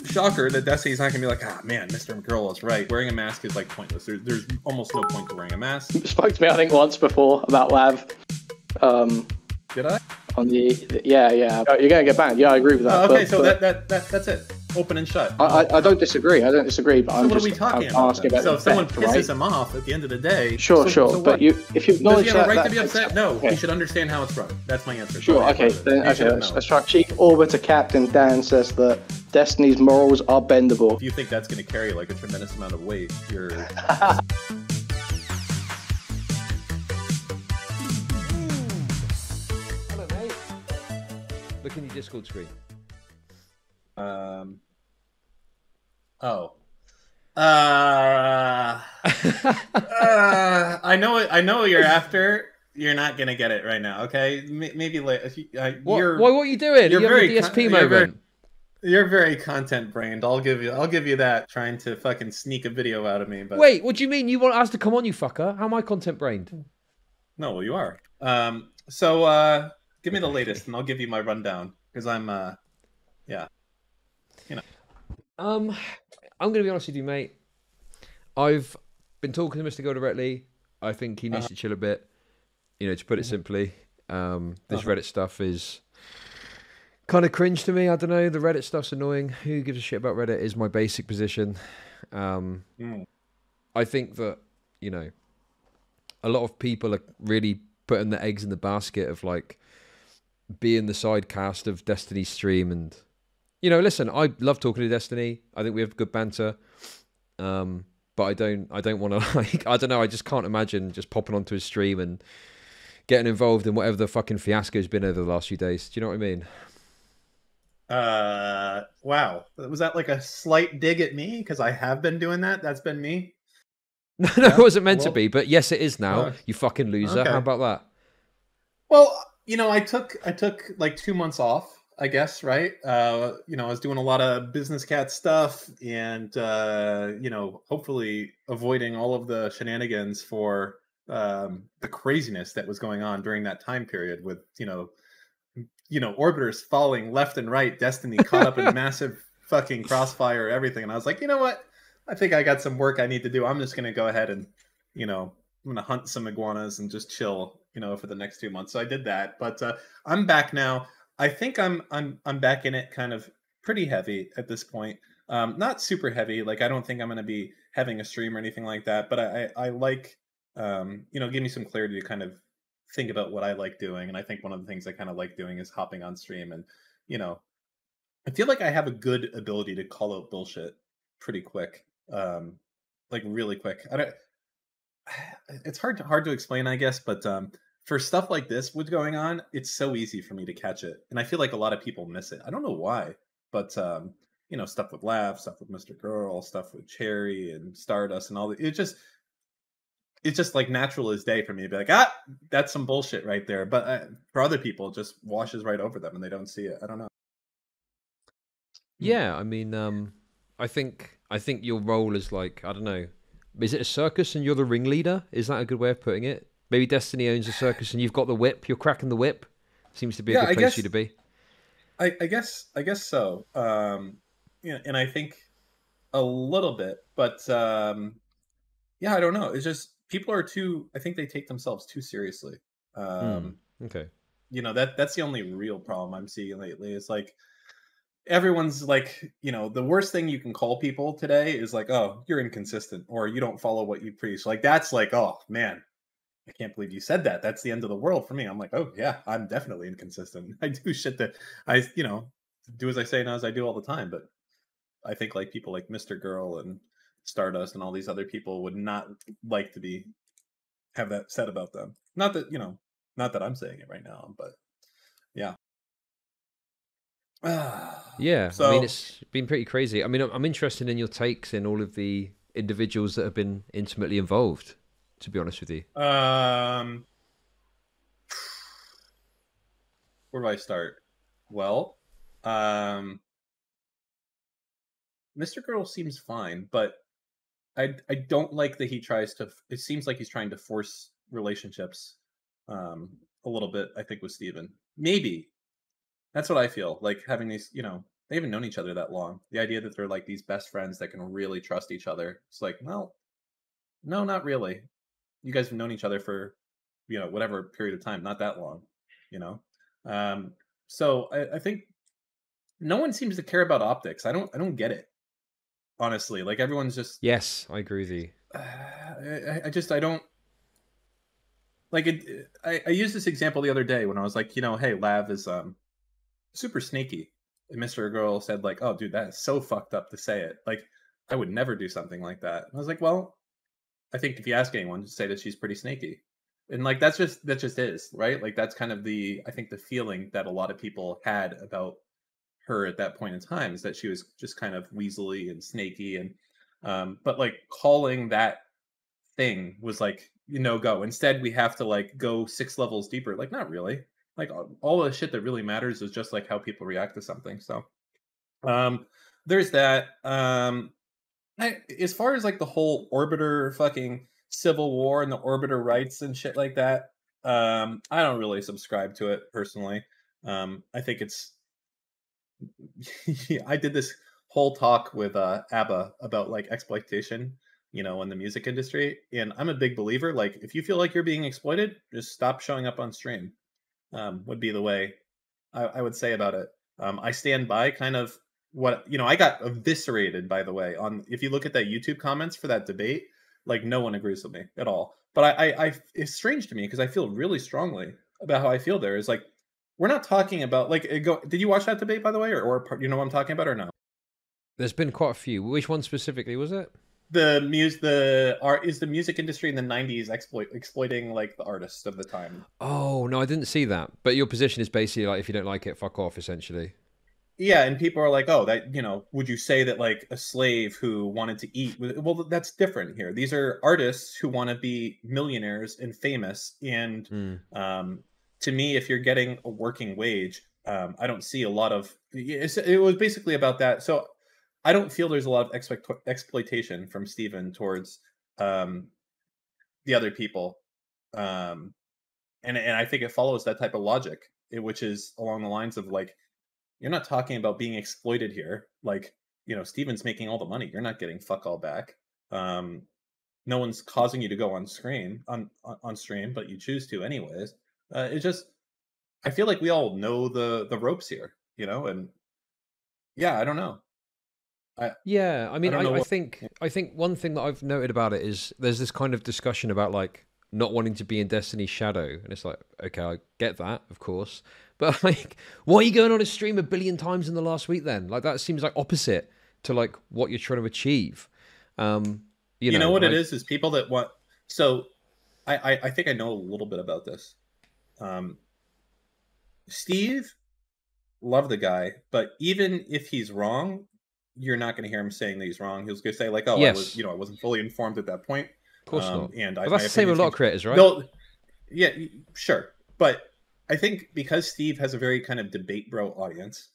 shocker that Destiny's not gonna be like, ah man, MrGirl is right. Wearing a mask is like pointless. There's almost no point to wearing a mask. You spoke to me, I think, once before about Lav. Did I? On the yeah. You're gonna get banned. Yeah, I agree with that. Okay, so that's it. Open and shut. I don't disagree. I don't disagree. But so I'm what just are we talking about? So if someone pisses him off at the end of the day, sure. So but if you acknowledge does he have a right that, to be upset? No, okay. He should understand how it's run. That's my answer. Sure. Okay. Then let's try. Chief Orbiter Captain Dan says that Destiny's morals are bendable. If you think that's going to carry like a tremendous amount of weight, you're. Hello, mate. Look in your Discord screen. Oh. I know what you're after. You're not gonna get it right now, okay? Maybe later. What are you doing? You're very DSP moment. You're very content brained. I'll give you that. Trying to fucking sneak a video out of me, but wait, what do you mean? You want us to come on, you fucker? How am I content brained? No, well, you are. So give me the latest, and I'll give you my rundown because I'm yeah. You know. I'm going to be honest with you, mate. I've been talking to MrGirl directly. I think he needs to chill a bit. You know, to put it simply, this Reddit stuff is kind of cringe to me. I don't know. The Reddit stuff's annoying. Who gives a shit about Reddit is my basic position. I think that, you know, a lot of people are really putting their eggs in the basket of like being the side cast of Destiny's stream. And, you know, listen, I love talking to Destiny. I think we have good banter. But I don't want to like, I don't know. I just can't imagine just popping onto his stream and getting involved in whatever the fucking fiasco's been over the last few days. Do you know what I mean? Wow. Was that like a slight dig at me? Because I have been doing that. That's been me. No, it wasn't meant to be, but yes, it is now. You fucking loser. Okay. How about that? Well, you know, I took like 2 months off, I guess, right? You know, I was doing a lot of business cat stuff and, you know, hopefully avoiding all of the shenanigans for the craziness that was going on during that time period with, you know, orbiters falling left and right, Destiny caught up in massive fucking crossfire, everything. And I was like, you know what? I think I got some work I need to do. I'm just going to go ahead and, you know, I'm going to hunt some iguanas and just chill, you know, for the next 2 months. So I did that, but I'm back now. I think I'm back in it kind of pretty heavy at this point. Not super heavy. Like, I don't think I'm going to be having a stream or anything like that, but I like, you know, give me some clarity to kind of think about what I like doing. And I think one of the things I kind of like doing is hopping on stream. And, you know, I feel like I have a good ability to call out bullshit pretty quick. Like really quick. It's hard to explain, I guess, but for stuff like this, what's going on, it's so easy for me to catch it. And I feel like a lot of people miss it. I don't know why, but you know, stuff with Lav, stuff with MrGirl, stuff with Cherry and Stardust and all that. It's just like natural as day for me to be like, that's some bullshit right there. But for other people, it just washes right over them and they don't see it. I don't know. Yeah, I mean, I think your role is like, I don't know, is it a circus and you're the ringleader? Is that a good way of putting it? Maybe Destiny owns a circus and you've got the whip. You're cracking the whip. Seems to be a good place for you to be. I guess so. Yeah, and I think a little bit, but yeah, I don't know. It's just people are too. I think they take themselves too seriously. Okay. You know, that's the only real problem I'm seeing lately. Is like everyone's like, you know, the worst thing you can call people today is like, oh, you're inconsistent or you don't follow what you preach. Like that's like, oh man, I can't believe you said that. That's the end of the world for me. I'm like, oh yeah, I'm definitely inconsistent. I do shit that I, you know, do as I say and as I do all the time. But I think like people like MrGirl and Stardust and all these other people would not like to have that said about them. Not that, you know, not that I'm saying it right now, but yeah. Yeah, so, I mean, it's been pretty crazy. I mean, I'm interested in your takes in all of the individuals that have been intimately involved, to be honest with you. Where do I start? Well, MrGirl seems fine, but I don't like that he tries to. It seems like he's trying to force relationships a little bit. I think with Steven. Maybe that's what I feel like having these. You know, they haven't known each other that long. The idea that they're like these best friends that can really trust each other. It's like, well, no, not really. You guys have known each other for, whatever period of time, not that long, you know? Um, so I think no one seems to care about optics. I don't get it, honestly. Like everyone's just, Yes, I agree with you. I don't like it. I used this example the other day when I was like, hey, Lav is super sneaky. And MrGirl said like, oh, dude, that is so fucked up to say it. Like, I would never do something like that. And I was like, well, I think if you ask anyone, just say that she's pretty sneaky. And like that just is, right? Like that's kind of I think the feeling that a lot of people had about her at that point in time is that she was just kind of weaselly and snaky and but like calling that thing was like go. Instead we have to like go 6 levels deeper. Like not really. Like all the shit that really matters is just like how people react to something. So um there's that. As far as like the whole orbiter fucking civil war and the orbiter rights and shit like that, I don't really subscribe to it personally. I think it's I did this whole talk with ABBA about like exploitation, in the music industry, and I'm a big believer. Like, if you feel like you're being exploited, just stop showing up on stream. Would be the way I would say about it. I stand by kind of what I got eviscerated, by the way. On if you look at that YouTube comments for that debate, like no one agrees with me at all. But it's strange to me because I feel really strongly about how I feel. There is like we're not talking about like Did you watch that debate, by the way, or you know what I'm talking about or no? There's been quite a few. Which one specifically was it? Is the music industry in the 90s exploiting like the artists of the time. Oh no, I didn't see that. But your position is basically like, if you don't like it, fuck off, essentially. Yeah, and people are like, oh, that, would you say that like a slave who wanted to eat? Well, that's different here. These are artists who want to be millionaires and famous. And to me, if you're getting a working wage, I don't see a lot of, it was basically about that. So I don't feel there's a lot of exploitation from Steven towards the other people. And I think it follows that type of logic, which is along the lines of like, you're not talking about being exploited here. Like, Steven's making all the money. You're not getting fuck all back. No one's causing you to go on stream, but you choose to anyways. It just, I feel like we all know the ropes here, and yeah, I don't know. Yeah, I mean, don't know I what, think one thing that I've noted about it is there's this kind of discussion about like not wanting to be in Destiny's shadow, and it's like, okay, I get that, of course, but like, why are you going on a stream 1 billion times in the last week then? Like that seems like opposite to like what you're trying to achieve. You know what it is people that want. So I think I know a little bit about this. Steve, love the guy, but even if he's wrong, you're not going to hear him saying that he's wrong. He's going to say like, "Oh, yes. I wasn't fully informed at that point." Of course not. And but that's the same with a lot of creators, right? Yeah, sure. But I think because Steve has a very kind of debate bro audience,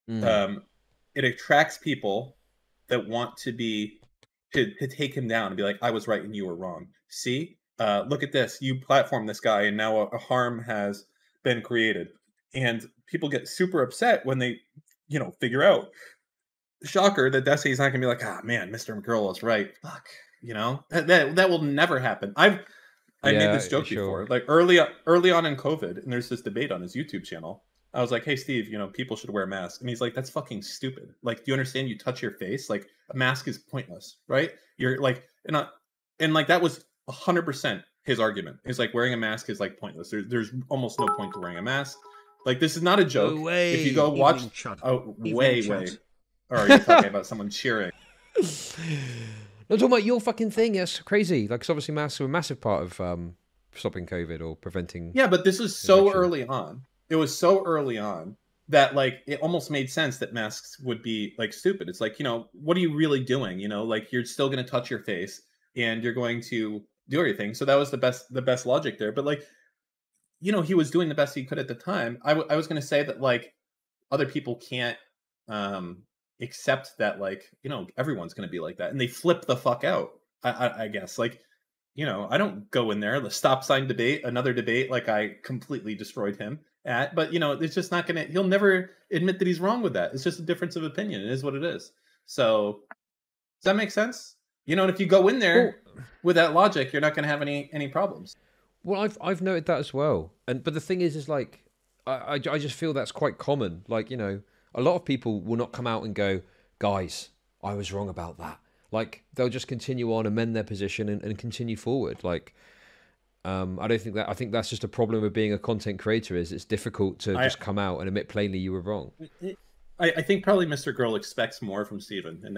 it attracts people that want to take him down and be like, "I was right and you were wrong." See, look at this. You platform this guy, and now a harm has been created, and people get super upset when they, figure out. Shocker that Destiny's not gonna be like, ah, man, MrGirl was right. Fuck, that will never happen. I made this joke before, like early on in COVID, and there's this debate on his YouTube channel. I was like, hey, Steve, people should wear masks, and he's like, that's fucking stupid. Like, do you understand? You touch your face, like a mask is pointless, right? You're like, and like that was 100% his argument. Is like wearing a mask is like pointless. There's almost no point to wearing a mask. Like this is not a joke. If you go watch, way. Or are you talking about someone cheering? No, I'm talking about your fucking thing. That's crazy. Like, 'cause obviously masks are a massive part of stopping COVID or preventing. Yeah, but this was so early on. It was so early on that like it almost made sense that masks would be like stupid. It's like, what are you really doing? Like you're still going to touch your face and you're going to do everything. So that was the best logic there. But like, he was doing the best he could at the time. I was going to say that like other people can't accept that like everyone's going to be like that, and they flip the fuck out. I guess like I don't go in there the stop sign debate, another debate, like I completely destroyed him, at, but it's just not gonna. He'll never admit that he's wrong with that. It's just a difference of opinion. It is what it is. So does that make sense? And if you go in Well, there with that logic, you're not gonna have any problems. well, I've noted that as well. But the thing is like, I just feel that's quite common. Like, a lot of people will not come out and go, guys, I was wrong about that. Like, they'll just continue on, amend their position, and continue forward. Like, I don't think that. I think that's just a problem of being a content creator. Is it's difficult to just come out and admit plainly you were wrong. I think probably MrGirl expects more from Steven, and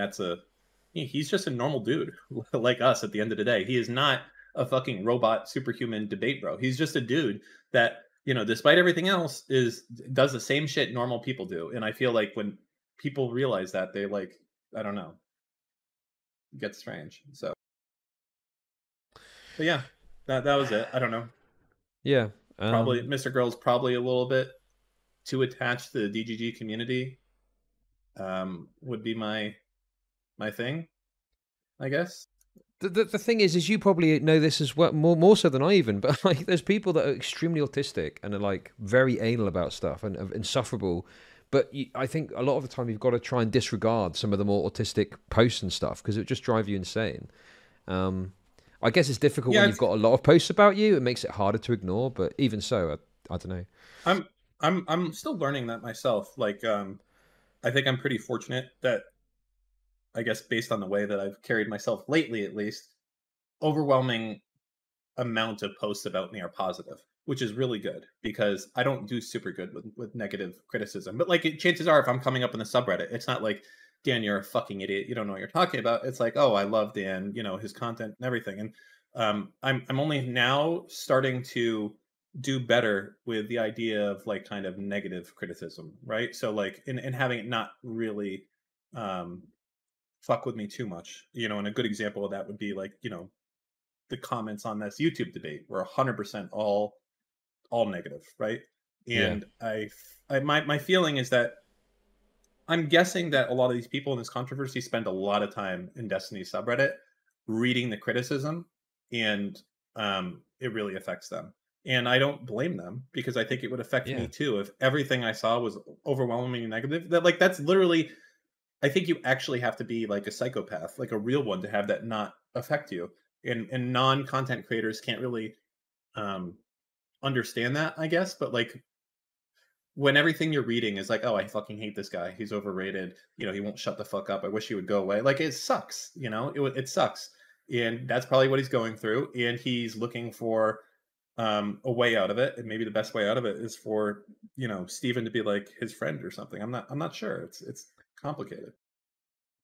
he's just a normal dude like us at the end of the day. He is not a fucking robot superhuman debate bro. He's just a dude that, despite everything else, does the same shit normal people do. And I feel like when people realize that, they like, I don't know, it gets strange. So but yeah, that was it. I don't know. Yeah. Probably MrGirl's probably a little bit too attached to the DGG community. Would be my thing, I guess. The thing is you probably know this as well, more so than I even. But like, there's people that are extremely autistic and are like very anal about stuff and insufferable. But I think a lot of the time you've got to try and disregard some of the more autistic posts and stuff because it would just drive you insane. I guess it's difficult when you've got a lot of posts about you. It makes it harder to ignore. But even so, I don't know. I'm still learning that myself. Like, I think I'm pretty fortunate that, I guess, based on the way that I've carried myself lately, at least, overwhelming amount of posts about me are positive, which is really good because I don't do super good with negative criticism. But like, chances are, if I'm coming up in the subreddit, it's not like, Dan, you're a fucking idiot, you don't know what you're talking about. It's like, oh, I love Dan, his content and everything. And I'm only now starting to do better with the idea of like kind of negative criticism, right? So like, and having it not really fuck with me too much, and a good example of that would be like, the comments on this YouTube debate were 100% all negative, right? And Yeah. my feeling is that I'm guessing that a lot of these people in this controversy spend a lot of time in Destiny's subreddit reading the criticism, and it really affects them. And I don't blame them because I think it would affect me too if everything I saw was overwhelmingly negative. That's literally, I think you actually have to be like a psychopath, like a real one, to have that not affect you. And non-content creators can't really understand that, I guess. But like, when everything you're reading is like, oh, I fucking hate this guy, he's overrated, he won't shut the fuck up, I wish he would go away, like, it sucks, it sucks. And that's probably what he's going through, and he's looking for a way out of it, and maybe the best way out of it is for Steven to be like his friend or something. I'm not sure. It's complicated.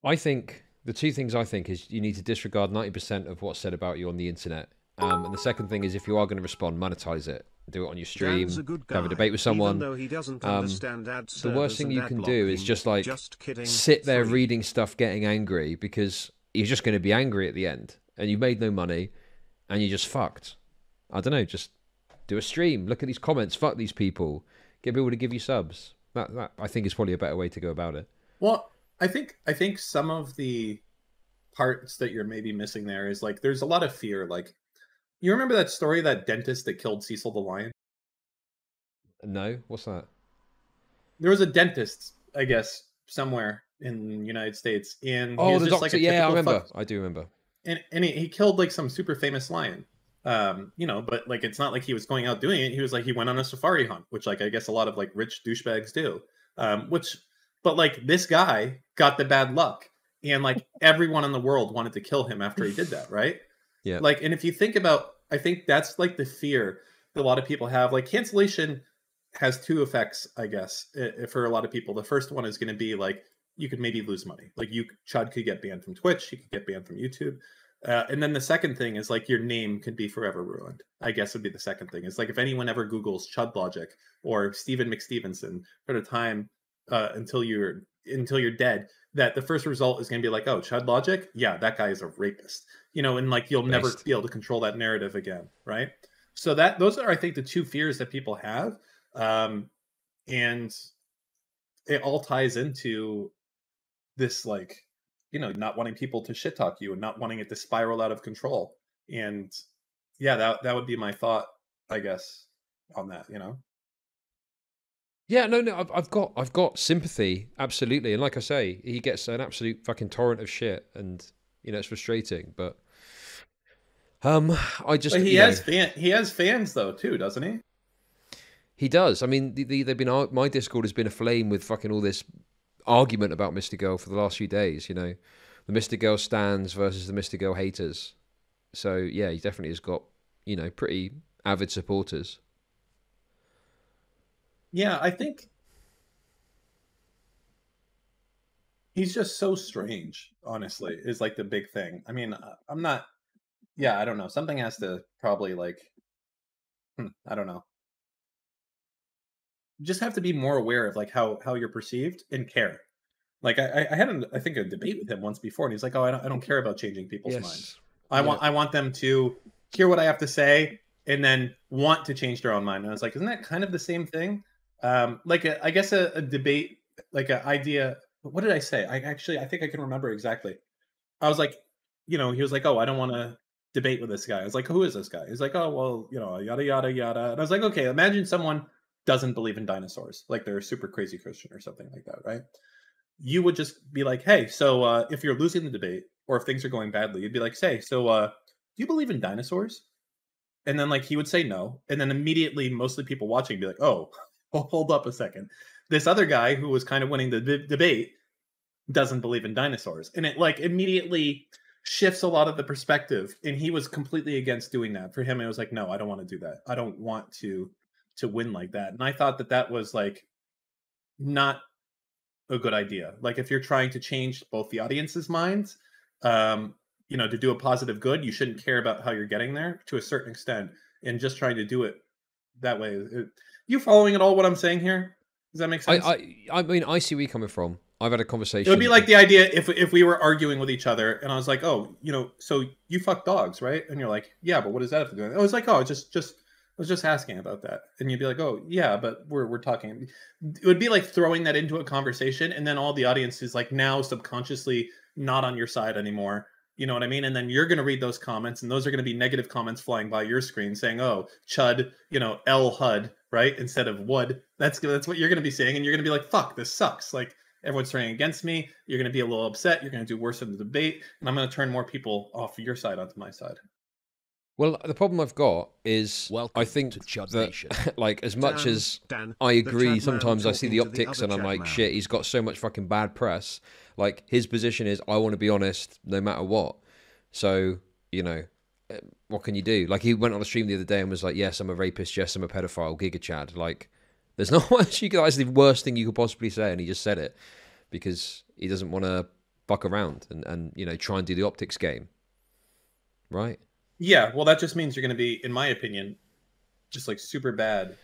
I think the two things I think is you need to disregard 90% of what's said about you on the internet. And the second thing is, if you are going to respond, monetize it. Do it on your stream. Have a debate with someone. Even though he doesn't understand ad the worst thing you can do is just like kidding, sit there reading stuff, getting angry because you're just going to be angry at the end, and you've made no money, and you're just fucked. I don't know. Just do a stream. Look at these comments. Fuck these people. Get people to give you subs. That I think is probably a better way to go about it. Well, I think some of the parts that you're maybe missing there is like there's a lot of fear. Like, you remember that story, that dentist that killed Cecil the lion? No, what's that? There was a dentist, I guess, somewhere in the United States, and he was the just doctor. Like yeah, I remember. I do remember. And he killed like some super famous lion. But like, it's not like he was going out doing it. He was like, he went on a safari hunt, which like I guess a lot of like rich douchebags do. But like, this guy got the bad luck, and like everyone in the world wanted to kill him after he did that, right? Yeah. Like, and if you think about, I think that's like the fear that a lot of people have. Like, cancellation has two effects, I guess, for a lot of people. The first one is going to be like, you could maybe lose money. Like, Chud could get banned from Twitch, he could get banned from YouTube. And then the second thing is like, your name could be forever ruined, I guess would be the second thing. It's like, if anyone ever Googles Chud Logic or Stephen McStevenson for the time until you're dead, that the first result is going to be like, oh, Chud Logic, yeah, that guy is a rapist, and like, you'll never be able to control that narrative again, right? So those are, I think, the two fears that people have, and it all ties into this, like, not wanting people to shit talk you and not wanting it to spiral out of control. And yeah, that would be my thought, I guess, on that. Yeah, no, I've got sympathy, absolutely, and like I say, he gets an absolute fucking torrent of shit, and it's frustrating, but I just But he has fans though too, doesn't he? he does. I mean, they've been my Discord has been aflame with fucking all this argument about MrGirl for the last few days. The MrGirl stans versus the MrGirl haters. So yeah, he definitely has got pretty avid supporters. Yeah, I think he's just so strange, honestly, is like the big thing. I mean, I'm not, yeah, I don't know. Something has to probably like, I don't know. You just have to be more aware of like how you're perceived and care. Like I had I think a debate with him once before, and he's like, "Oh, I don't care about changing people's minds. Yes. Yeah. I want them to hear what I have to say and then want to change their own mind." And I was like, "Isn't that kind of the same thing?" I guess a debate, like an idea. What did I say? I think I can remember exactly. I was like, he was like, "Oh, I don't want to debate with this guy." I was like, "Who is this guy?" He's like, "Oh, well, yada yada yada." And I was like, "Okay, imagine someone doesn't believe in dinosaurs, like they're a super crazy Christian or something like that, right?" You would just be like, "Hey, so if you're losing the debate or if things are going badly, you'd be like, say, so do you believe in dinosaurs?" And then like he would say no, and then immediately mostly people watching would be like, "Oh, hold up a second. This other guy who was kind of winning the debate doesn't believe in dinosaurs," and it like immediately shifts a lot of the perspective. And he was completely against doing that. For him, it was like, "No, I don't want to do that. I don't want to win like that." And I thought that was like not a good idea. Like if you're trying to change both the audience's minds, to do a positive good, you shouldn't care about how you're getting there to a certain extent, and just trying to do it that way. You following at all what I'm saying here? Does that make sense? I mean, I see where you're coming from. I've had a conversation. It would be like the idea if we were arguing with each other, and I was like, "Oh, so you fuck dogs, right?" And you're like, "Yeah, but what does that have to do with it?" I was like, "Oh, just I was just asking about that." And you'd be like, "Oh, yeah, but we're talking." It would be like throwing that into a conversation, and then all the audience is like now subconsciously not on your side anymore. You know what I mean? And then you're going to read those comments, and those are going to be negative comments flying by your screen saying, "Oh, Chud, L HUD, right? Instead of Wood." That's what you're going to be saying, and you're going to be like, "Fuck, this sucks." Like everyone's turning against me. You're going to be a little upset. You're going to do worse in the debate, and I'm going to turn more people off your side onto my side. Well, the problem I've got is Welcome I think to Chud that, Nation. like, as much as Dan, I agree, sometimes I see talking the to the optics other and I'm like, Chad man. shit, he's got so much fucking bad press. Like, his position is, I want to be honest no matter what. So, what can you do? Like, he went on a stream the other day and was like, yes, I'm a rapist, yes, I'm a pedophile, Giga Chad. Like, there's not much that's the worst thing you could possibly say, and he just said it because he doesn't want to fuck around and try and do the optics game. Right? Yeah, well, that just means you're going to be, in my opinion, just like super bad,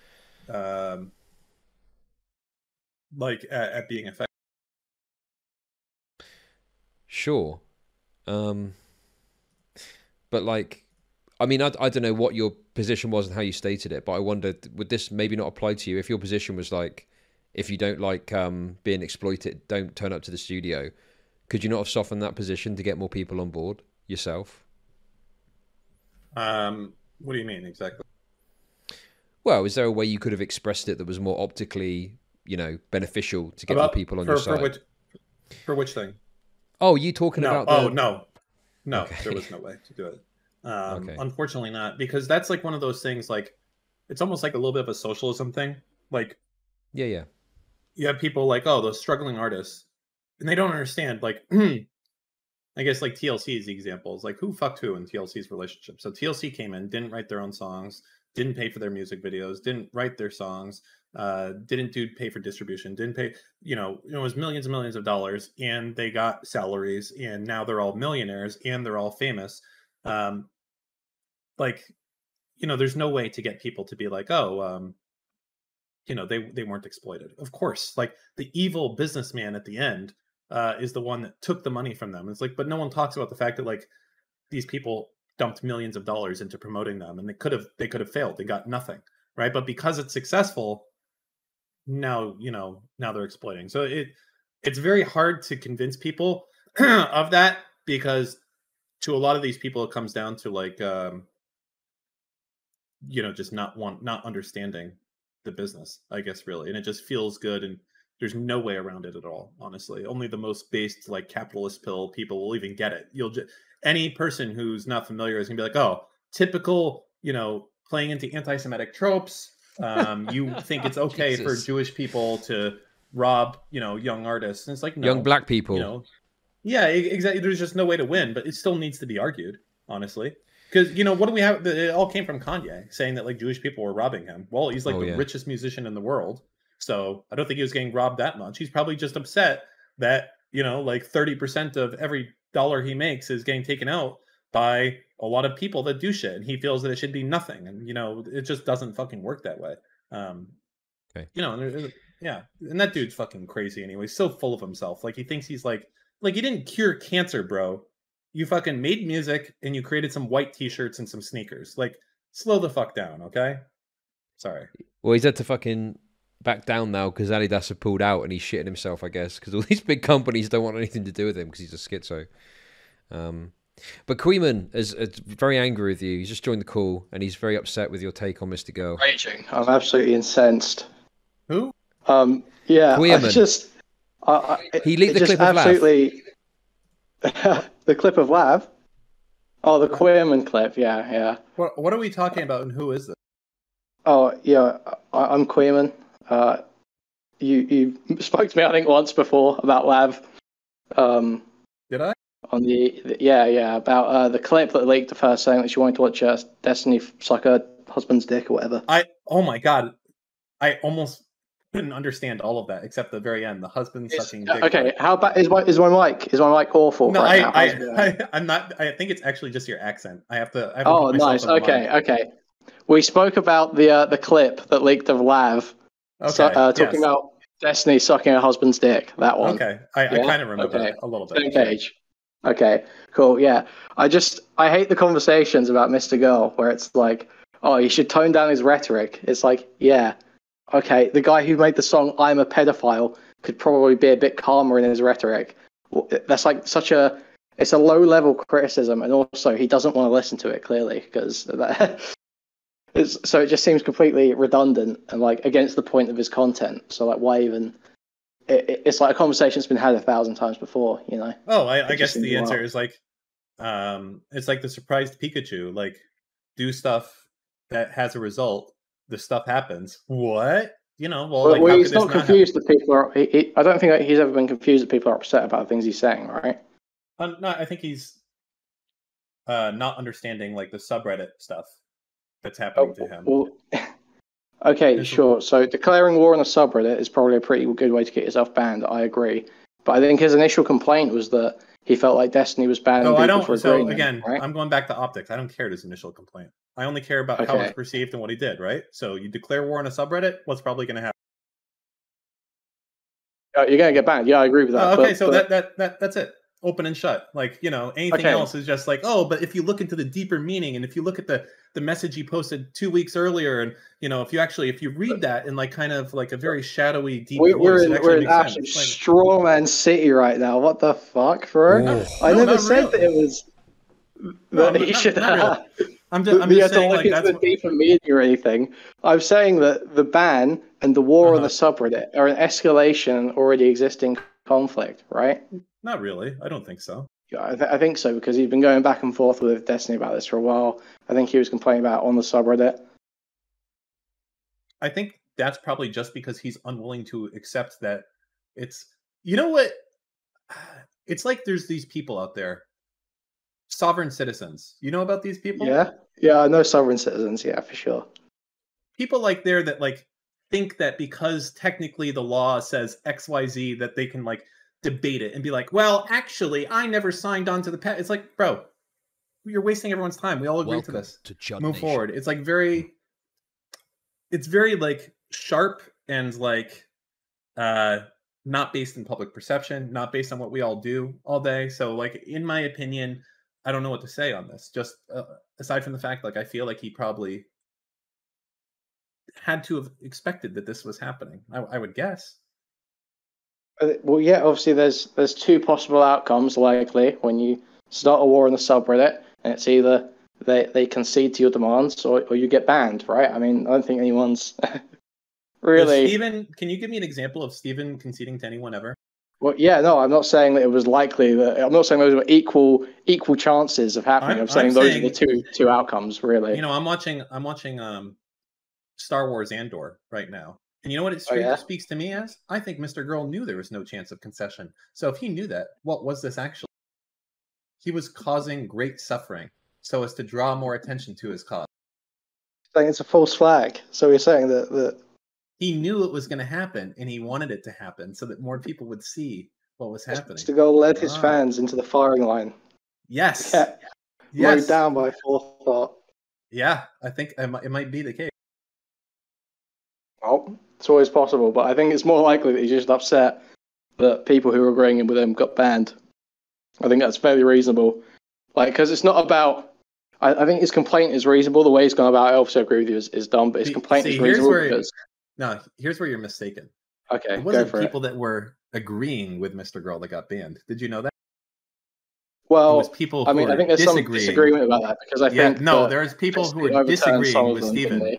like at being effective. Sure. But like, I mean, I don't know what your position was and how you stated it, but I wondered, would this maybe not apply to you if your position was like, if you don't like being exploited, don't turn up to the studio. Could you not have softened that position to get more people on board yourself? What do you mean exactly? Well, is there a way you could have expressed it that was more optically, beneficial to get more people on your side? For which thing? Oh, you talking about the... Oh, no. Okay. There was no way to do it. Okay. Unfortunately not, because that's like one of those things, like, it's almost like a little bit of a socialism thing. Like, yeah. You have people like, oh, those struggling artists, and they don't understand, like, I guess like TLC is the example. It's like who fucked who in TLC's relationship. So TLC came in, didn't write their own songs, didn't pay for their music videos, didn't write their songs, didn't pay for distribution, didn't pay, it was millions and millions of dollars, and they got salaries, and now they're all millionaires and they're all famous. Like, there's no way to get people to be like, oh, they weren't exploited. Of course, like the evil businessman at the end is the one that took the money from them. It's like, but no one talks about the fact that like these people dumped millions of dollars into promoting them, and they could have failed. They got nothing, right? But because it's successful, now now they're exploiting. So it's very hard to convince people of that, because to a lot of these people it comes down to like just not understanding the business, I guess, really, and it just feels good, and there's no way around it at all. Honestly, only the most based like capitalist pill people will even get it. Any person who's not familiar is gonna be like, oh, typical, playing into anti-Semitic tropes. You think it's okay for Jewish people to rob, young artists, and it's like, no, young black people. Yeah, exactly. There's just no way to win, but it still needs to be argued, honestly. Because what do we have? It all came from Kanye saying that like Jewish people were robbing him. Well, he's like the richest musician in the world, so I don't think he was getting robbed that much. He's probably just upset that like 30% of every dollar he makes is getting taken out by a lot of people that do shit, and he feels that it should be nothing, and it just doesn't fucking work that way. Okay. Yeah, and that dude's fucking crazy anyway. So full of himself. Like he thinks he's like you didn't cure cancer, bro. You fucking made music and you created some white t-shirts and some sneakers. Like, slow the fuck down, okay? Sorry. Well, he's had to fucking back down now because Adidas have pulled out and he's shitting himself, I guess, because all these big companies don't want anything to do with him because he's a schizo. But Queeman is very angry with you. He's just joined the call and he's very upset with your take on MrGirl. Raging. I'm absolutely incensed. Who? Yeah, Queerman. He leaked the clip of absolutely... The clip of Lav? Oh, the Queerman clip, yeah. What are we talking about and who is this? Oh, yeah, I'm Queerman. You spoke to me, I think, once before about Lav. Did I? On yeah, about the clip that leaked of her saying that she wanted to watch Destiny suck her husband's dick or whatever. Oh my god, I almost couldn't understand all of that except the very end, the husband sucking dick. Okay, how bad is my mic? Is my mic awful? No, right I'm not. I think it's actually just your accent. I have to oh, nice. Okay. We spoke about the clip that leaked of Lav, talking about Destiny sucking her husband's dick. That one. Okay, I kind of remember that a little bit. Same page. Okay, cool. Yeah, I hate the conversations about MrGirl where it's like, oh, you should tone down his rhetoric. It's like, yeah. Okay, the guy who made the song "I'm a Pedophile" could probably be a bit calmer in his rhetoric. That's like it's a low-level criticism, and also he doesn't want to listen to it clearly because so it just seems completely redundant and like against the point of his content. So like, why even? It's like a conversation that's been had 1,000 times before, Oh, I guess the answer is like, it's like the surprised Pikachu. Like, do stuff that has a result. The stuff happens. What? Well, he's not confused that people are. I don't think he's ever been confused that people are upset about things he's saying, right? No, I think he's not understanding like the subreddit stuff that's happening to him. Well, okay, sure. So declaring war on a subreddit is probably a pretty good way to get yourself banned. I agree, but I think his initial complaint was that he felt like Destiny was banning people for agreeing. So again, right? I'm going back to optics. I don't care his initial complaint. I only care about how it's perceived and what he did, right? So you declare war on a subreddit, what's probably going to happen? You're going to get banned. Yeah, I agree with that. That's it. Open and shut. Like, anything else is just like, oh, but if you look into the deeper meaning and if you look at the message he posted 2 weeks earlier and, if you read that in like kind of like a very shadowy, deep voice, we're in absolute strawman city right now. What the fuck, bro? I never said that it was... he should have... I'm just saying, like, that's the deeper meaning or anything. I'm saying that the ban and the war on the subreddit are an escalation in already existing conflict, right? Not really. I don't think so. Yeah, I think so because he's been going back and forth with Destiny about this for a while. I think he was complaining about it on the subreddit. I think that's probably just because he's unwilling to accept that it's... You know what? It's like there's these people out there. Sovereign citizens. You know about these people? Yeah, I know sovereign citizens. Yeah, for sure. People like there that like think that because technically the law says XYZ that they can like debate it and be like, well, actually, I never signed on to the pet. It's like, bro, you're wasting everyone's time. We all agree to this. Move forward. It's like it's very like sharp and like not based in public perception, not based on what we all do all day. So like, in my opinion, I don't know what to say on this. Just aside from the fact, like, I feel like he probably had to have expected that this was happening. I would guess. Well, yeah. Obviously, there's two possible outcomes likely when you start a war on the subreddit, and it's either they concede to your demands or you get banned, right? I mean, I don't think anyone's really. Steven, can you give me an example of Steven conceding to anyone ever? Well, yeah, no, I'm not saying that it was likely that. I'm not saying those were equal chances of happening. I'm saying those are the two outcomes, really. You know, I'm watching Star Wars Andor right now, and you know what it speaks to me as? I think MrGirl knew there was no chance of concession. So if he knew that, what was this actually? He was causing great suffering so as to draw more attention to his cause. Saying it's a false flag. So you're saying that he knew it was going to happen, and he wanted it to happen so that more people would see what was happening. Mr. Girl led his fans into the firing line. Yes. Yeah. Yes. Mowed down by forethought. Yeah, I think it might be the case. Well, it's always possible, but I think it's more likely that he's just upset that people who were agreeing with him got banned. I think that's fairly reasonable. Like, because it's not about... I think his complaint is reasonable. The way he's gone about it, I also agree with you, is dumb, but his complaint is reasonable because... No, here's where you're mistaken. Okay, it wasn't people that were agreeing with MrGirl that got banned. Did you know that? Well, it was people who I think there's some disagreement about that because I think there's people who are disagreeing with Steven.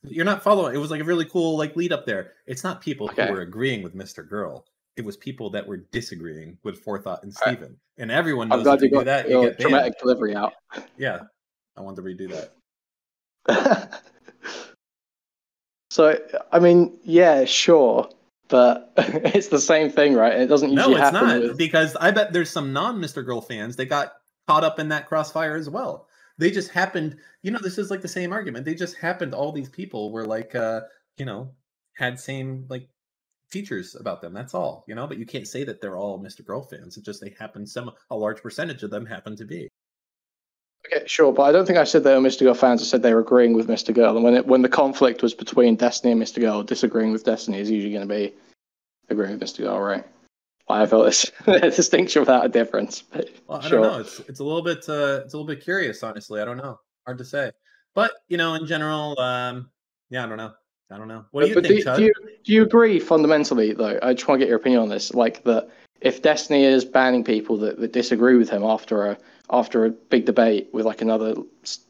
You're not following. It was like a really cool lead up there. It's not people who were agreeing with MrGirl. It was people that were disagreeing with Forethought and Steven. And everyone knows if you do that, you get banned. Dramatic delivery out. Yeah, I want to redo that. So, I mean, yeah, sure, but it's the same thing, right? It doesn't usually happen. No, it's not, because I bet there's some non-MrGirl fans that got caught up in that crossfire as well. They just happened, this is like the same argument. They just happened, all these people were like, had same, like, features about them. That's all, but you can't say that they're all MrGirl fans. It's just they happen, a large percentage of them happen to be. Okay, sure, but I don't think I said they were MrGirl fans. I said they were agreeing with MrGirl. And when the conflict was between Destiny and MrGirl, disagreeing with Destiny is usually going to be agreeing with MrGirl, right? I felt this distinction without a difference. Well, I don't know. It's a little bit curious, honestly. I don't know. Hard to say. But in general, I don't know. What do you think, Chud? Do you agree fundamentally, though? I just want to get your opinion on this. Like that, if Destiny is banning people that disagree with him after a big debate with like another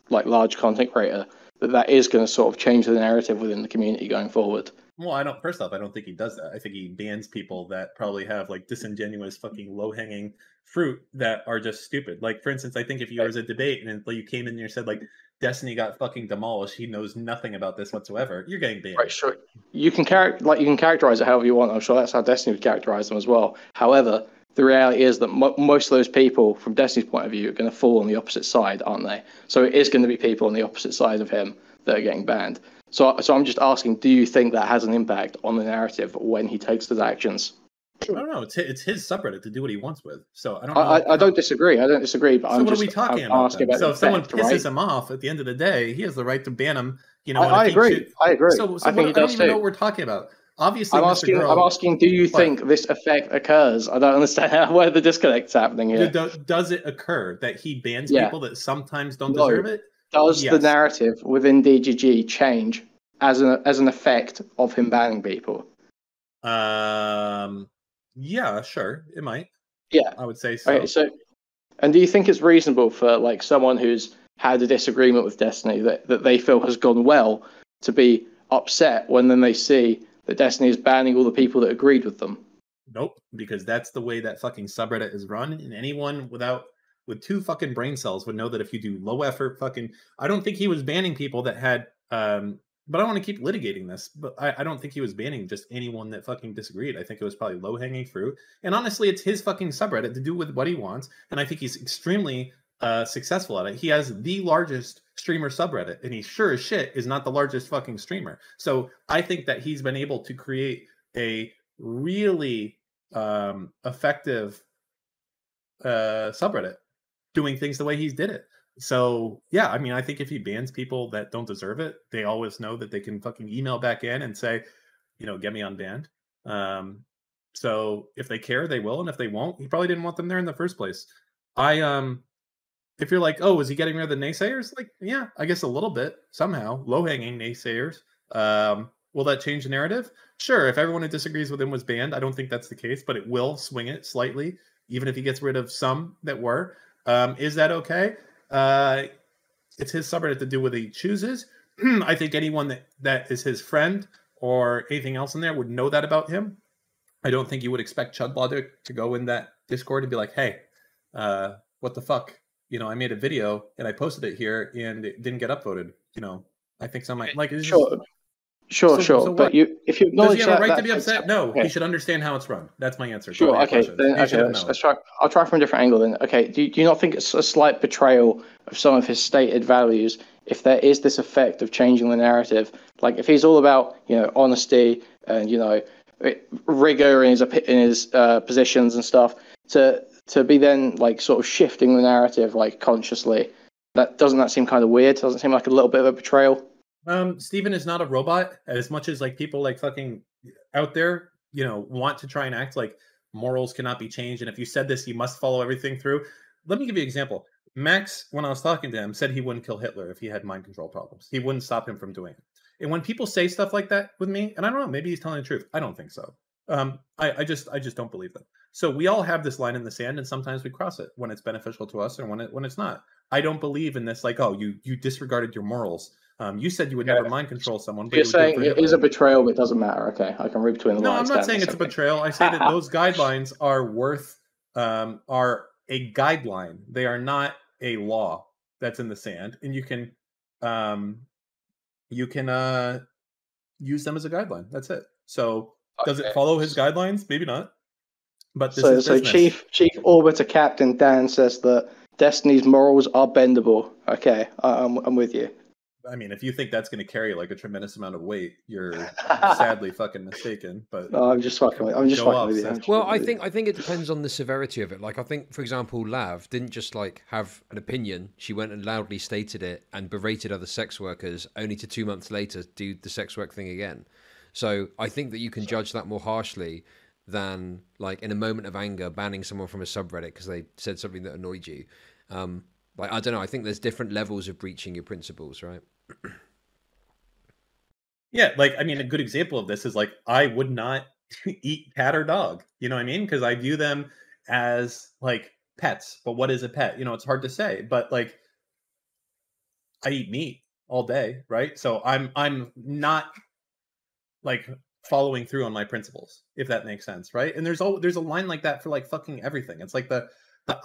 like large content creator, that is going to sort of change the narrative within the community going forward. Well, first off, I don't think he does that. I think he bans people that probably have like disingenuous fucking low-hanging fruit that are just stupid. Like, for instance, I think if you was a debate and you came in and you said like Destiny got fucking demolished, he knows nothing about this whatsoever, you're getting banned. Right, sure. You can characterize it however you want. I'm sure that's how Destiny would characterize them as well. However, the reality is that most of those people, from Destiny's point of view, are going to fall on the opposite side, aren't they? So it is going to be people on the opposite side of him that are getting banned. So I'm just asking, do you think that has an impact on the narrative when he takes his actions? I don't know. It's his subreddit to do what he wants with. So I don't know. I don't disagree. But so what are we talking about? So if someone pisses him off at the end of the day, he has the right to ban him. I agree. I agree. So I don't even know what we're talking about. Obviously, I'm asking, do you think this effect occurs? I don't understand where the disconnect's happening here. Does it occur that he bans people that sometimes don't deserve it? Does the narrative within DGG change as an effect of him banning people? Yeah, sure, it might. Yeah, I would say so. Okay, and do you think it's reasonable for like someone who's had a disagreement with Destiny that they feel has gone well to be upset when then they see that Destiny is banning all the people that agreed with them? Nope, because that's the way that fucking subreddit is run, and anyone with two fucking brain cells would know that if you do low effort fucking... I don't think he was banning people that had... but I want to keep litigating this, but I don't think he was banning just anyone that fucking disagreed. I think it was probably low-hanging fruit. And honestly, it's his fucking subreddit to do with what he wants, and I think he's extremely successful at it. He has the largest streamer subreddit, and he sure as shit is not the largest fucking streamer. So I think that he's been able to create a really effective subreddit doing things the way he's did it. So yeah, I mean, I think if he bans people that don't deserve it, they always know that they can fucking email back in and say, get me unbanned. So if they care, they will, and if they won't, he probably didn't want them there in the first place. If you're like, oh, is he getting rid of the naysayers? Like, yeah, I guess a little bit somehow. Low-hanging naysayers. Will that change the narrative? Sure. If everyone who disagrees with him was banned, I don't think that's the case, but it will swing it slightly, even if he gets rid of some that were. Is that okay? It's his subreddit to do what he chooses. I think anyone that is his friend or anything else in there would know that about him. I don't think you would expect Chud to go in that Discord and be like, hey, what the fuck? I made a video and I posted it here and it didn't get upvoted. I think some might like it's Sure. just, Sure. So but what? if you Does acknowledge he have a right that to be upset? No, okay. he should understand how it's run. That's my answer. Sure. Okay. Then let's try. I'll try from a different angle. Then okay. Do you not think it's a slight betrayal of some of his stated values if there is this effect of changing the narrative? Like if he's all about honesty and rigor in his positions and stuff, to be then like sort of shifting the narrative like consciously, doesn't that seem kind of weird? Doesn't it seem like a little bit of a betrayal? Steven is not a robot. As much as like people like fucking out there, want to try and act like morals cannot be changed, and if you said this, you must follow everything through. Let me give you an example. Max, when I was talking to him, said he wouldn't kill Hitler if he had mind control problems. He wouldn't stop him from doing it. And when people say stuff like that with me, and I don't know, maybe he's telling the truth. I don't think so. I just don't believe them. So we all have this line in the sand, and sometimes we cross it when it's beneficial to us, or when it's not. I don't believe in this. Like, oh, you disregarded your morals. You said you would never mind control someone. But you're saying it is a betrayal, but it doesn't matter. Okay, I can read between the lines. No, I'm not saying it's a betrayal. I say that those guidelines are are a guideline. They are not a law that's in the sand, and you can use them as a guideline. That's it. So does it follow his guidelines? Maybe not. But this is business. Chief Orbiter Captain Dan says that Destiny's morals are bendable. Okay, I'm with you. I mean, if you think that's going to carry like a tremendous amount of weight, you're sadly fucking mistaken. But no, I'm just fucking with you. Well, I think it depends on the severity of it. Like, I think, for example, Lav didn't just like have an opinion. She went and loudly stated it and berated other sex workers, only to 2 months later do the sex work thing again. So I think that you can judge that more harshly than like in a moment of anger banning someone from a subreddit because they said something that annoyed you. Like, I don't know. I think there's different levels of breaching your principles, right? Yeah, like, I mean, a good example of this is like, I would not eat cat or dog. You know what I mean? Because I view them as like pets. But what is a pet? It's hard to say. But like, I eat meat all day, right? So I'm not like following through on my principles, if that makes sense, right? And there's a line like that for like fucking everything. It's like the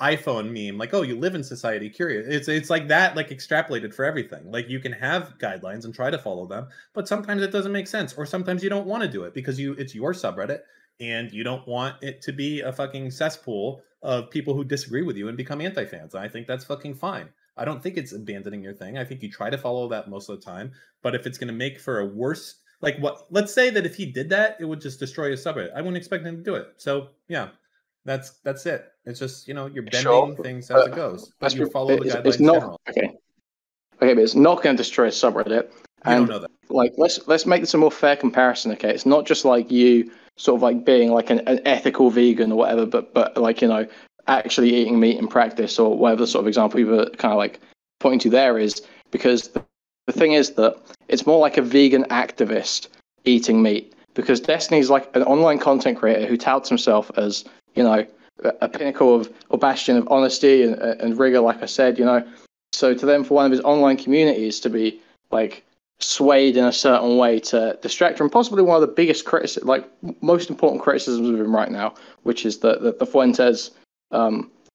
iPhone meme, like, oh, you live in society, curious. It's like that, like extrapolated for everything. Like you can have guidelines and try to follow them, but sometimes it doesn't make sense, or sometimes you don't want to do it because it's your subreddit and you don't want it to be a fucking cesspool of people who disagree with you and become anti-fans. I think that's fucking fine. I don't think it's abandoning your thing. I think you try to follow that most of the time, but if it's going to make for a worse, like what, let's say that if he did that, it would just destroy his subreddit. I wouldn't expect him to do it. So yeah. That's it. It's just, you're bending things as it goes. But you follow the guidelines in general. Okay, but it's not going to destroy a subreddit. You don't know that. Like, let's make this a more fair comparison. Okay, it's not just like you sort of like being like an ethical vegan or whatever, but like actually eating meat in practice or whatever sort of example you were kind of like pointing to there is, because the thing is that it's more like a vegan activist eating meat, because Destiny's like an online content creator who touts himself as a pinnacle of or bastion of honesty and rigor, like I said, So to them, for one of his online communities to be like swayed in a certain way to distract from possibly one of the biggest most important criticisms of him right now, which is the Fuentes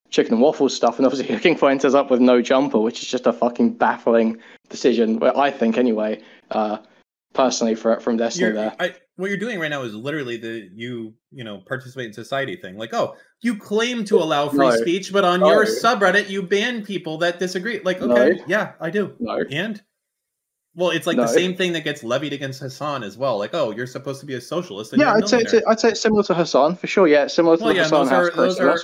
chicken and waffles stuff, and obviously hooking Fuentes up with no jumper, which is just a fucking baffling decision, I think anyway, personally from Destiny there. What you're doing right now is literally the you participate in society thing. Like, oh, you claim to allow free speech, but on your subreddit you ban people that disagree. Like, okay, yeah, I do. And well, it's like the same thing that gets levied against Hassan as well. Like, oh, you're supposed to be a socialist. And I'd say it's similar to Hassan for sure. Yeah, similar to Hassan.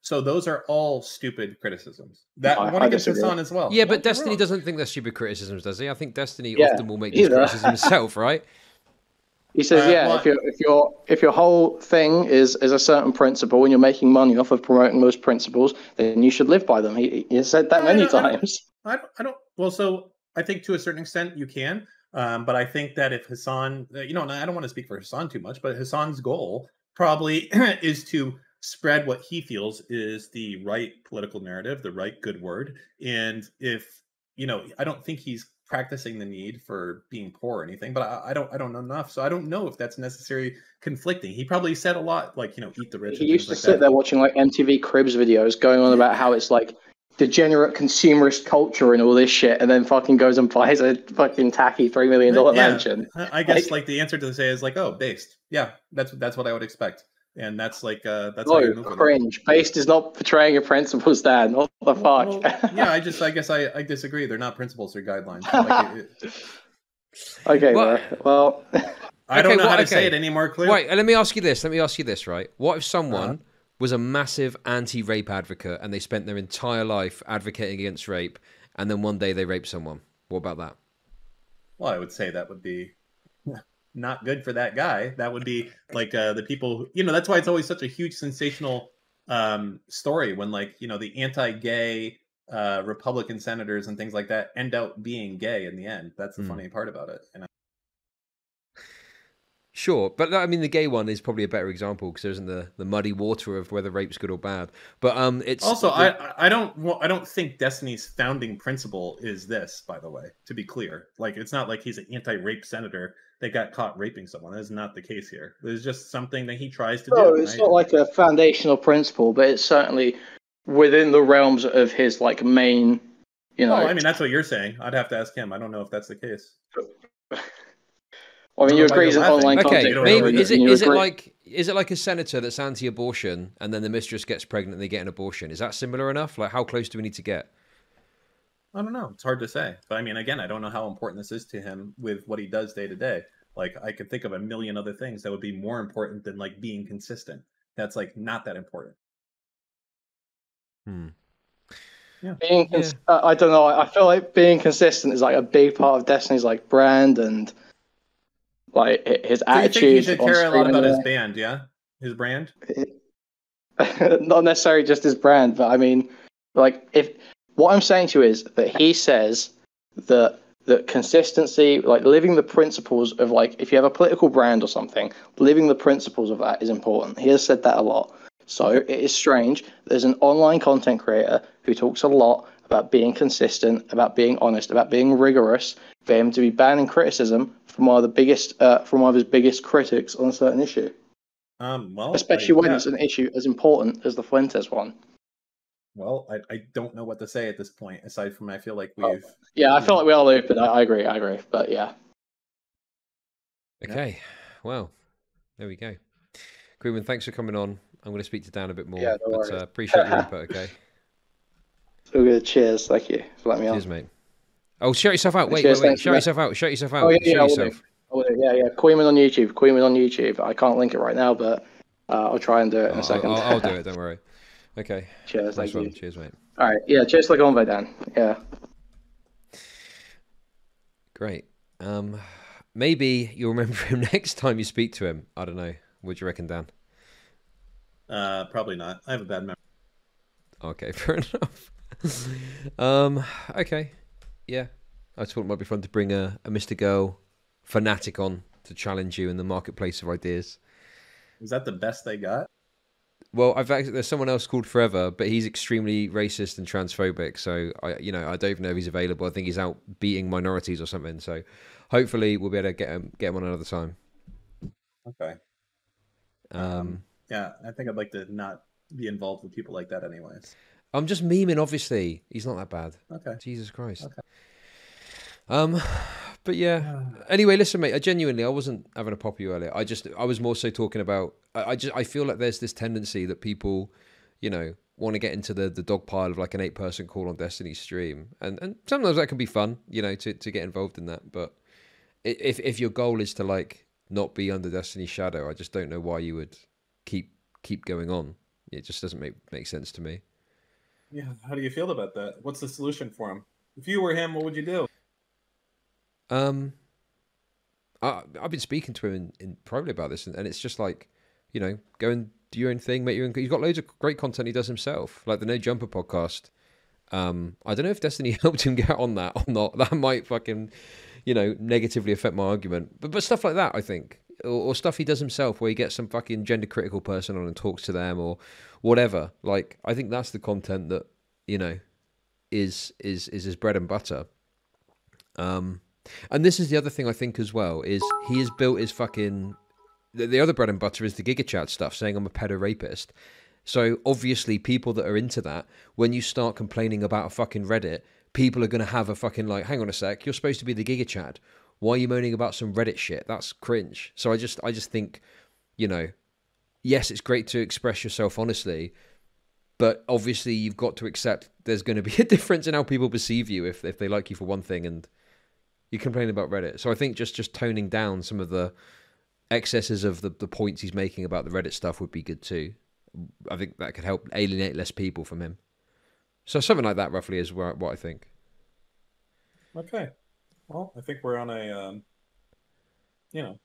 So those are all stupid criticisms. That one against Hassan as well. Yeah, but Destiny doesn't think they're stupid criticisms, does he? I think Destiny often will make these criticisms himself, right? He says, if your whole thing is a certain principle and you're making money off of promoting those principles, then you should live by them. He said that many times. I don't. Well, so I think to a certain extent you can, but I think that if Hassan, and I don't want to speak for Hassan too much, but Hassan's goal probably is to spread what he feels is the right political narrative, the right good word, and if I don't think he's practicing the need for being poor or anything, but I don't know enough, so I don't know if that's necessarily conflicting. He probably said a lot like, eat the rich He and used things to like sit that. there watching like MTV Cribs videos going on about how it's like degenerate consumerist culture and all this shit, and then fucking goes and buys a fucking tacky $3 million mansion. I guess like the answer to say is like, oh, based. Yeah, that's what I would expect, and that's like that's how you move with it. Cringe. Based is not portraying your principles, Dan. What the fuck? Well, yeah, I guess I disagree. They're not principles or guidelines. Like Okay, Well- bro. Well, I don't Okay, know how to okay. say it any more clearly. Right, let me ask you this, right? What if someone was a massive anti-rape advocate and they spent their entire life advocating against rape, and then one day they rape someone? What about that? Well, I would say that would be not good for that guy. That would be like the people, that's why it's always such a huge sensational story when like, the anti-gay Republican senators and things like that end up being gay in the end. That's the funny part about it. Sure, but I mean, the gay one is probably a better example because there isn't the muddy water of whether rape's good or bad. But it's also I don't think Destiny's founding principle is this. By the way, to be clear, like it's not like he's an anti-rape senator that got caught raping someone. That is not the case here. It's just something that he tries to do. No, it's not like a foundational principle, but it's certainly within the realms of his like main. Well, I mean, that's what you're saying. I'd have to ask him. I don't know if that's the case. I mean, you agree as an online okay, content maybe creator. Is it like a senator that's anti-abortion and then the mistress gets pregnant and they get an abortion? Is that similar enough? Like, how close do we need to get? I don't know. It's hard to say. But I mean, again, I don't know how important this is to him with what he does day to day. Like, I could think of a million other things that would be more important than like being consistent. That's like not that important. Yeah. I don't know. I feel like being consistent is like a big part of Destiny's like brand and like his attitude. So you think he should care a lot about his band, yeah? His brand? Not necessarily just his brand, but I mean, like, if what I'm saying to you is that he says that consistency, like living the principles of like, if you have a political brand or something, living the principles of that is important. He has said that a lot. So it is strange. There's an online content creator who talks a lot about being consistent, about being honest, about being rigorous, for him to be banning criticism from one of his biggest critics on a certain issue. Well, especially when it's an issue as important as the Fuentes one. Well, I don't know what to say at this point, aside from I feel like we've... I feel like we are looping. I agree, but yeah. Okay, well, there we go. Greenman, thanks for coming on. I'm going to speak to Dan a bit more, but appreciate your input, okay? So good. Cheers. Thank you for letting me on. Cheers, mate. Oh, shout yourself out. Wait. Shout yourself out. Shout yourself out. Oh, show yourself. Yeah. Queenman on YouTube. I can't link it right now, but I'll try and do it in a second. I'll do it. Don't worry. Okay. Cheers. Nice Thank you. Cheers, mate. All right. Yeah. Cheers to the convo, Dan. Yeah. Great. Maybe you'll remember him next time you speak to him. I don't know. What do you reckon, Dan? Probably not. I have a bad memory. Okay, fair enough. Okay. Yeah. I thought it might be fun to bring a MrGirl fanatic on to challenge you in the marketplace of ideas. Is that the best they got? Well, there's someone else called Forever, but he's extremely racist and transphobic. So I don't even know if he's available. I think he's out beating minorities or something. So hopefully we'll be able to get him on another time. Okay. Yeah, I think I'd like to not be involved with people like that anyways. I'm just memeing, obviously. He's not that bad. Okay. Jesus Christ. Okay. But yeah. Anyway, listen, mate. I wasn't having a pop at you earlier. I was more so talking about. I feel like there's this tendency that people, want to get into the dog pile of like an 8-person call on Destiny stream, and sometimes that can be fun, to get involved in that. But if your goal is to like not be under Destiny's shadow, I just don't know why you would keep going on. It just doesn't make sense to me. Yeah, how do you feel about that? What's the solution for him? If you were him, what would you do? I've been speaking to him in privately about this, and it's just like, go and do your own thing, make your own. He's got loads of great content he does himself, like the No Jumper podcast. I don't know if Destiny helped him get on that or not. That might fucking, negatively affect my argument. But stuff like that, I think, or stuff he does himself, where he gets some fucking gender critical person on and talks to them or whatever. Like, I think that's the content that is his bread and butter. And this is the other thing I think as well, is he has built his fucking... The other bread and butter is the Giga Chat stuff, saying I'm a pedo rapist. So obviously people that are into that, when you start complaining about a fucking Reddit, people are going to have a fucking like, hang on a sec, you're supposed to be the Giga Chad. Why are you moaning about some Reddit shit? That's cringe. So I just think, you know, yes, it's great to express yourself honestly, but obviously you've got to accept there's going to be a difference in how people perceive you if they like you for one thing and you complain about Reddit. So I think just toning down some of the excesses of the points he's making about the Reddit stuff would be good too. I think that could help alienate less people from him. So something like that roughly is what I think. Okay. Well, I think we're on a, you know,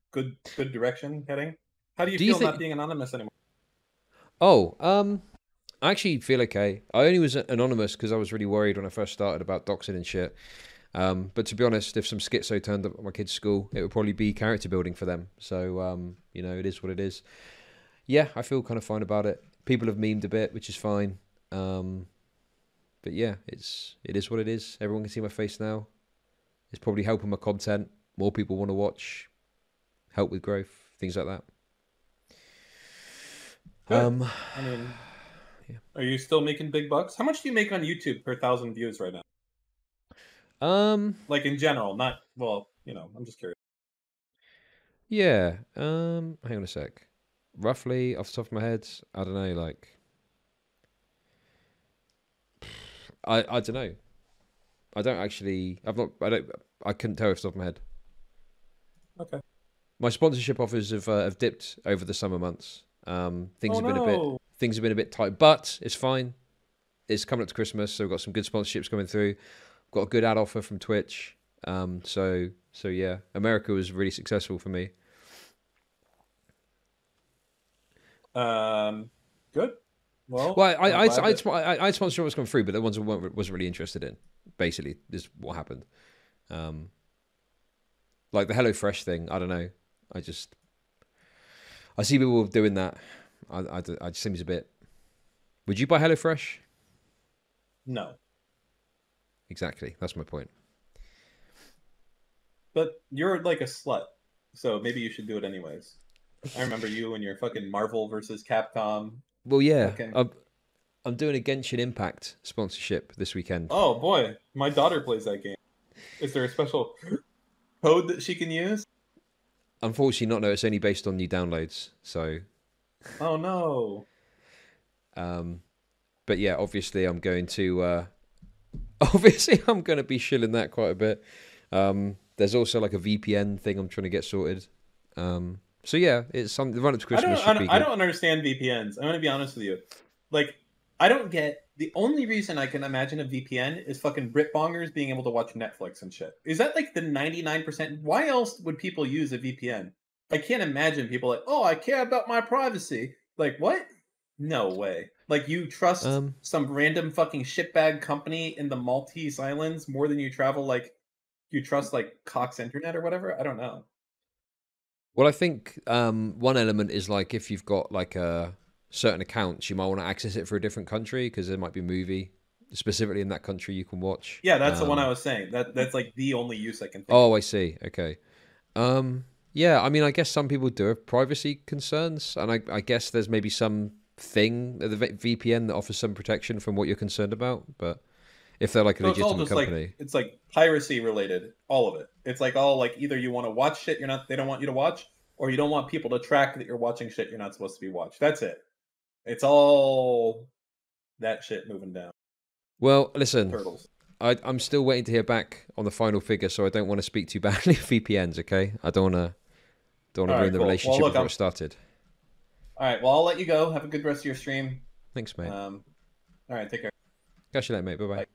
good direction heading. How do you feel not being anonymous anymore? Oh, I actually feel okay. I only was anonymous because I was really worried when I first started about doxing and shit. But to be honest, if some schizo turned up at my kid's school, it would probably be character building for them. So, you know, it is what it is. Yeah, I feel kind of fine about it. People have memed a bit, which is fine. But yeah, it is what it is. Everyone can see my face now. It's probably helping my content. More people want to watch. Help with growth. Things like that. I mean, yeah. Are you still making big bucks? How much do you make on YouTube per 1,000 views right now? Like in general, not, well, you know, I'm just curious. Yeah. Hang on a sec. Roughly, off the top of my head, I don't know, like... I don't know. I don't actually... I couldn't tell off the top of my head. Okay. My sponsorship offers have dipped over the summer months. Things have been a bit tight, but it's fine. It's coming up to Christmas, so we've got some good sponsorships coming through. Got a good ad offer from Twitch. So yeah, America was really successful for me. Good. Well, I had sponsorships come through, but the ones I wasn't really interested in. Basically, this is what happened. Like the HelloFresh thing, I don't know. I see people doing that. I just seems a bit. Would you buy HelloFresh? No. Exactly. That's my point. But you're like a slut, so maybe you should do it anyways. I remember you and your fucking Marvel versus Capcom. Well, yeah. I'm doing a Genshin Impact sponsorship this weekend. Oh, boy. My daughter plays that game. Is there a special code that she can use? Unfortunately not. No, it's only based on new downloads. So... Oh, no. But yeah, obviously I'm going to... obviously I'm going to be shilling that quite a bit. There's also like a VPN thing I'm trying to get sorted. So yeah, it's some the run up to Christmas should be good. I don't understand VPNs. I'm going to be honest with you. Like, I don't get... The only reason I can imagine a VPN is fucking Britbongers being able to watch Netflix and shit. Is that like the 99%? Why else would people use a VPN? I can't imagine people like, oh, I care about my privacy. Like, what? No way. Like, you trust some random fucking shitbag company in the Maltese Islands more than you travel, like, you trust, like, Cox Internet or whatever? I don't know. Well, I think one element is, like, if you've got, like, certain accounts, you might want to access it for a different country because there might be a movie specifically in that country you can watch. Yeah, that's the one I was saying. That's, like, the only use I can think of. I see. Okay. Yeah, I mean, I guess some people do have privacy concerns, and I guess there's maybe some thing, the VPN, that offers some protection from what you're concerned about, but if they're like a legitimate company... Like, it's like piracy related, all of it. It's like all like either you want to watch shit they don't want you to watch, or you don't want people to track that you're watching shit you're not supposed to be watched. That's it. It's all that shit moving down. Well, listen, Turtles. I'm still waiting to hear back on the final figure, so I don't want to speak too badly of VPNs, okay? I don't want to ruin the relationship before it started. All right, well, I'll let you go. Have a good rest of your stream. Thanks, mate. All right, take care. Catch you later, mate. Bye-bye. Bye.